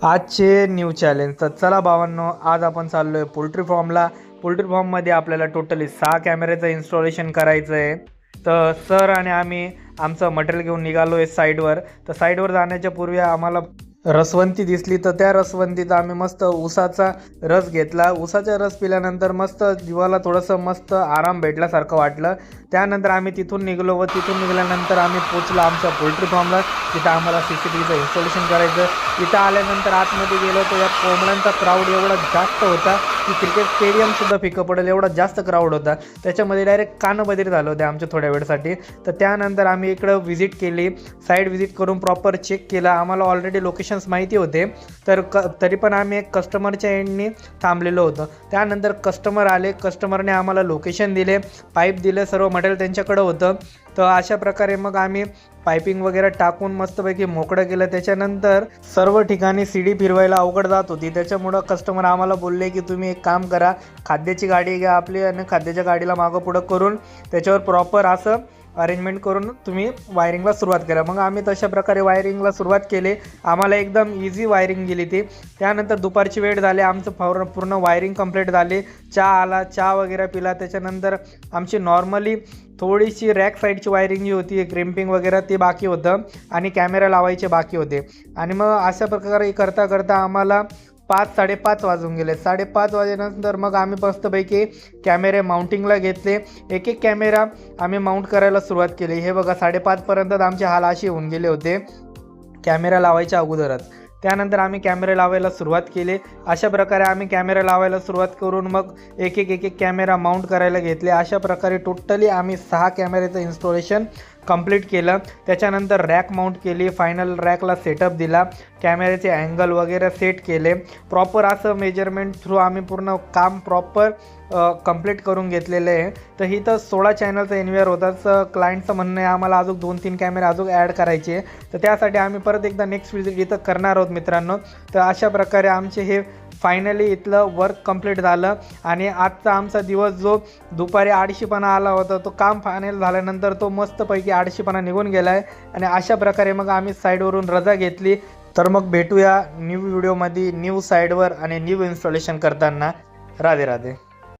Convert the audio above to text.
आजचे new challenge. तर चला भावांनो, आज आपण चाललोय पोल्ट्री फॉर्मला. पोल्ट्री फॉर्ममध्ये आपल्याला टोटली 6 कॅमेऱ्याचं इन्स्टॉलेशन करायचं आहे. तर सर आणि आम्ही आमचं मटेरियल घेऊन निघालो आहे साईडवर. तर साईडवर जाण्याच्या पूर्वी आम्हाला रसवंती दिसली, तर त्या रसवंतीत आम्ही मस्त ऊसाचा रस घेतला. ऊसाचा रस पिल्यानंतर मस्त जीवाला थोडंसं मस्त आराम भेटल्यासारखं वाटलं. त्यानंतर आम्ही तिथून निघलो व तिथून निघाल्यानंतर आम्ही पोचलो आमच्या पोल्ट्री फॉर्मला. तिथं आम्हाला CCTVचं इन्स्टॉलेशन करायचं. इथं आल्यानंतर आतमध्ये गेलो तर या कोंबड्यांचा क्राऊड एवढा जास्त होता की क्रिकेट स्टेडियमसुद्धा फिकं पडेल एवढा जास्त क्राऊड होता. त्याच्यामध्ये डायरेक्ट कानबधिर झालं होते आमच्या थोड्या वेळसाठी. तर त्यानंतर आम्ही इकडं व्हिजिट केली, साईड व्हिजिट करून प्रॉपर चेक केला. आम्हाला ऑलरेडी लोकेशन्स माहिती होते, तर तरी पण आम्ही एक कस्टमरच्या एंडनी थांबलेलो होतो. त्यानंतर कस्टमर आले, कस्टमरने आम्हाला लोकेशन दिले, पाईप दिले, सर्व मटेरियल त्यांच्याकडं होतं. तर अशा प्रकारे मग आम्ही पायपिंग वगैरे टाकून मस्तपैकी मोकळं केलं. त्याच्यानंतर सर्व ठिकाणी सीडी फिरवायला अवघड जात होती, त्याच्यामुळं कस्टमर आम्हाला बोलले की तुम्ही एक काम करा, खाद्याची गाडी घ्या आपली आणि खाद्याच्या गाडीला मागं पुढं करून त्याच्यावर प्रॉपर असं अरेंजमेंट करून तुम्ही वायरिंगला सुरुवात करा. मग आम्ही तशा प्रकारे वायरिंगला सुरुवात केली. आम्हाला एकदम इझी वायरिंग गेली ती. त्यानंतर दुपारची वेळ झाली, आमचं पूर्ण वायरिंग कंप्लीट झाली. चहा आला, चहा वगैरे पिला. त्याच्यानंतर आमची नॉर्मली थोडीशी रॅक साईडची वायरिंग जी होती, क्रिम्पिंग वगैरे ते बाकी होतं आणि कॅमेरा लावायचे बाकी होते. आणि मग अशा प्रकारे करता करता आम्हाला 5-5:30 वाजून गेले. 5:30 वाजल्यानंतर मग आम्ही मस्तपैकी कॅमेरे माउंटिंगला घेतले. एक एक कॅमेरा आम्ही माउंट करायला सुरुवात केली. हे बघा, 5:30पर्यंत आमचे हाल असे होऊन गेले होते कॅमेरा लावायच्या अगोदरच. त्यानंतर आम्ही कॅमेरे लावायला सुरुवात केली. अशा प्रकारे आम्ही कॅमेरा लावायला सुरुवात करून मग एक एक कॅमेरा माउंट करायला घेतले. अशा प्रकारे टोटली आम्ही 6 कॅमेऱ्याचं इन्स्टॉलेशन कंप्लीट केलं. त्याच्यानंतर रॅक माउंट केली, फायनल रॅकला सेटअप दिला, कॅमेऱ्याचे अँगल वगैरे सेट केले. प्रॉपर असं मेजरमेंट थ्रू आम्ही पूर्ण काम प्रॉपर कंप्लीट करून घेतलेलं आहे. तर इथं 16 चॅनलचा एनव्हीआर होताच. क्लायंटचं म्हणणं आहे आम्हाला अजून 2-3 कॅमेरे अजून ॲड करायचे. तर त्यासाठी आम्ही परत एकदा नेक्स्ट व्हिजिट इथं करणार आहोत मित्रांनो. तर अशा प्रकारे आमचे हे फायनली इथलं वर्क कंप्लीट झालं. आणि आजचा आमचा दिवस जो दुपारी आळशीपणा आला होता, तो काम फायनल झाल्यानंतर तो मस्तपैकी आळशीपणा निघून गेला आहे. आणि अशा प्रकारे मग आम्ही साईडवरून रजा घेतली. तर मग भेटूया न्यू व्हिडिओमध्ये, न्यू साईडवर आणि न्यू इन्स्टॉलेशन करताना. राधे राधे.